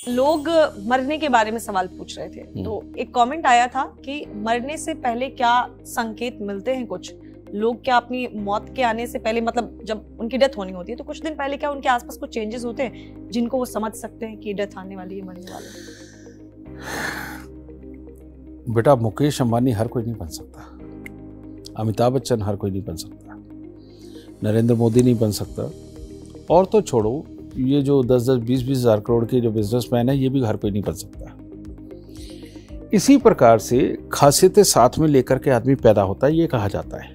लोग मरने के बारे में सवाल पूछ रहे थे, तो एक कमेंट आया था कि मरने से पहले क्या संकेत मिलते हैं कुछ लोग, क्या अपनी मौत के आने से पहले, मतलब जब उनकी डेथ होनी होती है तो कुछ दिन पहले क्या उनके आसपास कुछ चेंजेस होते हैं जिनको वो समझ सकते हैं कि डेथ आने वाली है, मरने वाले हैं? बेटा, मुकेश अंबानी हर कोई नहीं बन सकता, अमिताभ बच्चन हर कोई नहीं बन सकता, नरेंद्र मोदी नहीं बन सकता, और तो छोड़ो ये जो 10-10, 20-20 हज़ार करोड़ के जो बिजनेसमैन है ये भी हर कोई नहीं बन सकता। इसी प्रकार से खासियतें साथ में लेकर के आदमी पैदा होता है, ये कहा जाता है।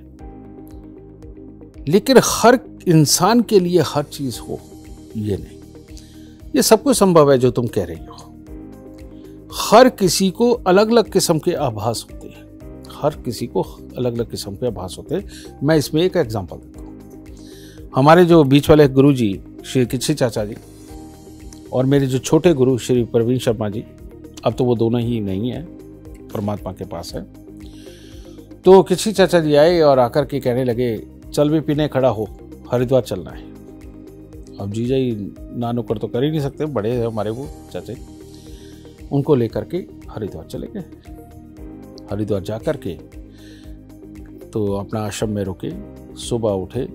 लेकिन हर इंसान के लिए हर चीज हो ये नहीं, ये सब कुछ संभव है जो तुम कह रही हो। हर किसी को अलग अलग किस्म के आभास होते हैं, हर किसी को अलग अलग किस्म के आभास होते हैं। मैं इसमें एक एग्जांपल देता हूँ। हमारे जो बीच वाले गुरु जी श्री किच्छी चाचा जी और मेरे जो छोटे गुरु श्री प्रवीण शर्मा जी, अब तो वो दोनों ही नहीं है, परमात्मा के पास है। तो किच्छी चाचा जी आए और आकर के कहने लगे, चल भी पीने खड़ा हो, हरिद्वार चलना है। अब जीजा ही ना नुक्कड़ तो कर ही नहीं सकते, बड़े हैं हमारे वो चाचा, उनको लेकर के हरिद्वार चले गए। हरिद्वार जा कर के तो अपना आश्रम में रुके, सुबह उठे,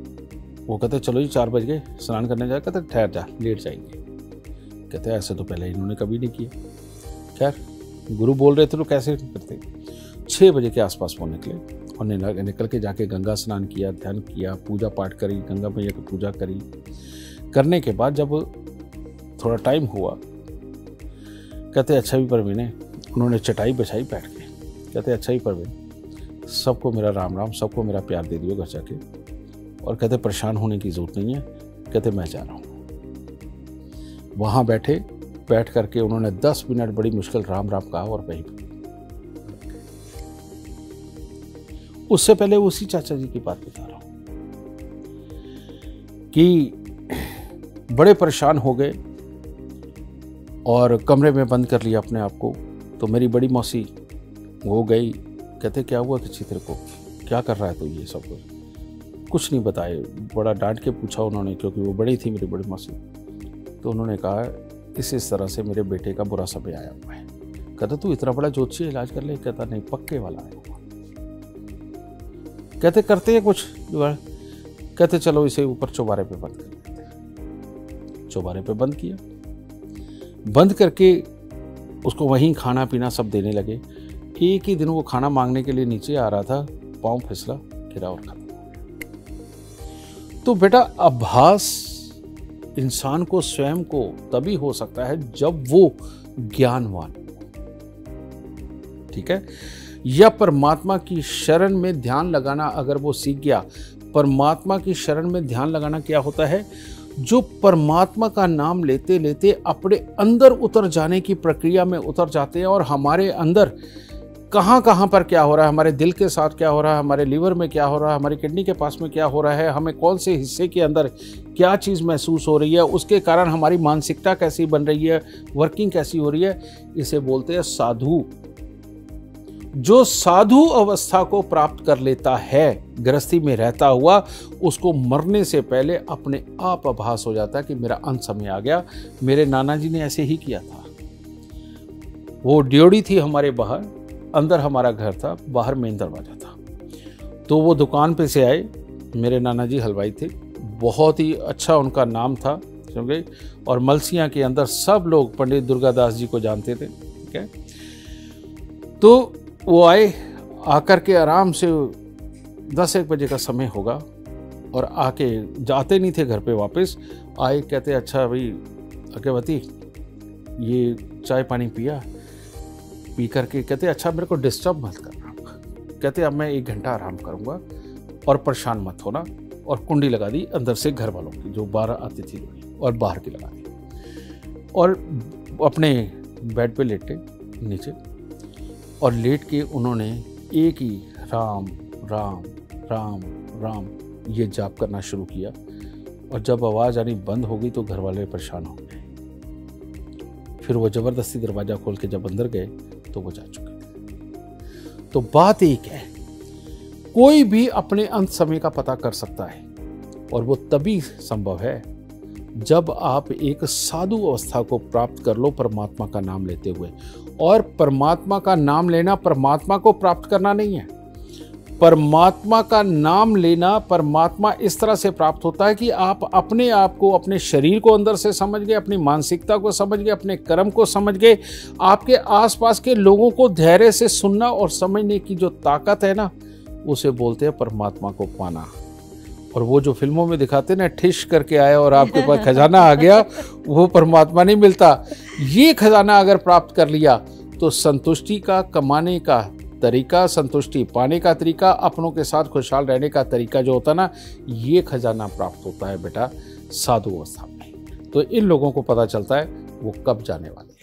वो कहते चलो जी 4 बज गए, स्नान करने जाए, कहते ठहर जा, लेट जाएंगे। कहते ऐसे तो पहले इन्होंने कभी नहीं किया। खैर गुरु बोल रहे थे तो कैसे करते। 6 बजे के आसपास वो निकले और निकल के जाके गंगा स्नान किया, ध्यान किया, पूजा पाठ करी, गंगा मैया की पूजा करी। करने के बाद जब थोड़ा टाइम हुआ, कहते अच्छा भी परवीन है, उन्होंने चटाई बिछाई बैठ के, कहते अच्छा ही परवीन, सबको मेरा राम राम, सबको मेरा प्यार दे दियो घर जाके, और कहते परेशान होने की जरूरत नहीं है, कहते मैं जा रहा हूँ। वहाँ बैठ करके उन्होंने 10 मिनट बड़ी मुश्किल राम राम कहा और वहीं उससे पहले उसी चाचा जी की बात बता रहा हूं कि बड़े परेशान हो गए और कमरे में बंद कर लिया अपने आप को। तो मेरी बड़ी मौसी वो गई, कहते क्या हुआ किसी तेरे को, क्या कर रहा है तो ये सब कुछ नहीं बताए। बड़ा डांट के पूछा उन्होंने, क्योंकि वो बड़ी थी मेरी बड़ी मौसी। तो उन्होंने कहा इस तरह से मेरे बेटे का बुरा समय आया हुआ है। कहता तू इतना बड़ा ज्योतिषी इलाज कर ले, कहता नहीं पक्के वाला आया हुआ। कहते करते हैं कुछ जुगाड़, कहते चलो इसे ऊपर चौबारे पे बंद कर देते। चौबारे पे बंद किया, बंद करके उसको वहीं खाना पीना सब देने लगे। एक ही दिन वो खाना मांगने के लिए नीचे आ रहा था, पांव फिसला, गिरा और खत्म। तो बेटा आभास इंसान को स्वयं को तभी हो सकता है जब वो ज्ञानवान, ठीक है, या परमात्मा की शरण में ध्यान लगाना अगर वो सीख गया। परमात्मा की शरण में ध्यान लगाना क्या होता है, जो परमात्मा का नाम लेते लेते अपने अंदर उतर जाने की प्रक्रिया में उतर जाते हैं और हमारे अंदर कहाँ कहाँ पर क्या हो रहा है, हमारे दिल के साथ क्या हो रहा है, हमारे लीवर में क्या हो रहा है, हमारी किडनी के पास में क्या हो रहा है, हमें कौन से हिस्से के अंदर क्या चीज़ महसूस हो रही है, उसके कारण हमारी मानसिकता कैसी बन रही है, वर्किंग कैसी हो रही है, इसे बोलते हैं साधु। जो साधु अवस्था को प्राप्त कर लेता है गृहस्थी में रहता हुआ, उसको मरने से पहले अपने आप आभास हो जाता है कि मेरा अंत समय आ गया। मेरे नाना जी ने ऐसे ही किया था। वो ड्योढ़ी थी हमारे बाहर, अंदर हमारा घर था, बाहर मेन दरवाजा था। तो वो दुकान पे से आए, मेरे नाना जी हलवाई थे, बहुत ही अच्छा उनका नाम था, क्योंकि और मलसियाँ के अंदर सब लोग पंडित दुर्गादास जी को जानते थे, ठीक है। तो वो आए, आकर के आराम से 10-1 बजे का समय होगा, और आके जाते नहीं थे घर पे, वापस आए, कहते अच्छा भाई अकेवती ये चाय पानी पिया, पी करके कहते अच्छा मेरे को डिस्टर्ब मत करना, कहते अब मैं 1 घंटा आराम करूँगा और परेशान मत होना, और कुंडी लगा दी अंदर से घर वालों की जो बाहर आती थी और बाहर की लगा दी, और अपने बेड पे लेटे नीचे, और लेट के उन्होंने एक ही राम राम राम राम ये जाप करना शुरू किया। और जब आवाज़ आनी बंद हो गई तो घर वाले परेशान हो गए। फिर वो ज़बरदस्ती दरवाज़ा खोल के जब अंदर गए तो वो जा चुके थे। तो बात एक है, कोई भी अपने अंत समय का पता कर सकता है, और वो तभी संभव है जब आप एक साधु अवस्था को प्राप्त कर लो परमात्मा का नाम लेते हुए। और परमात्मा का नाम लेना परमात्मा को प्राप्त करना नहीं है। परमात्मा का नाम लेना, परमात्मा इस तरह से प्राप्त होता है कि आप अपने आप को, अपने शरीर को अंदर से समझ गए, अपनी मानसिकता को समझ गए, अपने कर्म को समझ गए। आपके आसपास के लोगों को धैर्य से सुनना और समझने की जो ताकत है ना, उसे बोलते हैं परमात्मा को पाना। और वो जो फिल्मों में दिखाते हैं ना, ठिश करके आया और आपके पास खजाना आ गया, वो परमात्मा नहीं मिलता। ये खजाना अगर प्राप्त कर लिया तो संतुष्टि का कमाने का तरीका, संतुष्टि पाने का तरीका, अपनों के साथ खुशहाल रहने का तरीका जो होता है ना, ये खजाना प्राप्त होता है बेटा साधु अवस्था में। तो इन लोगों को पता चलता है वो कब जाने वाले।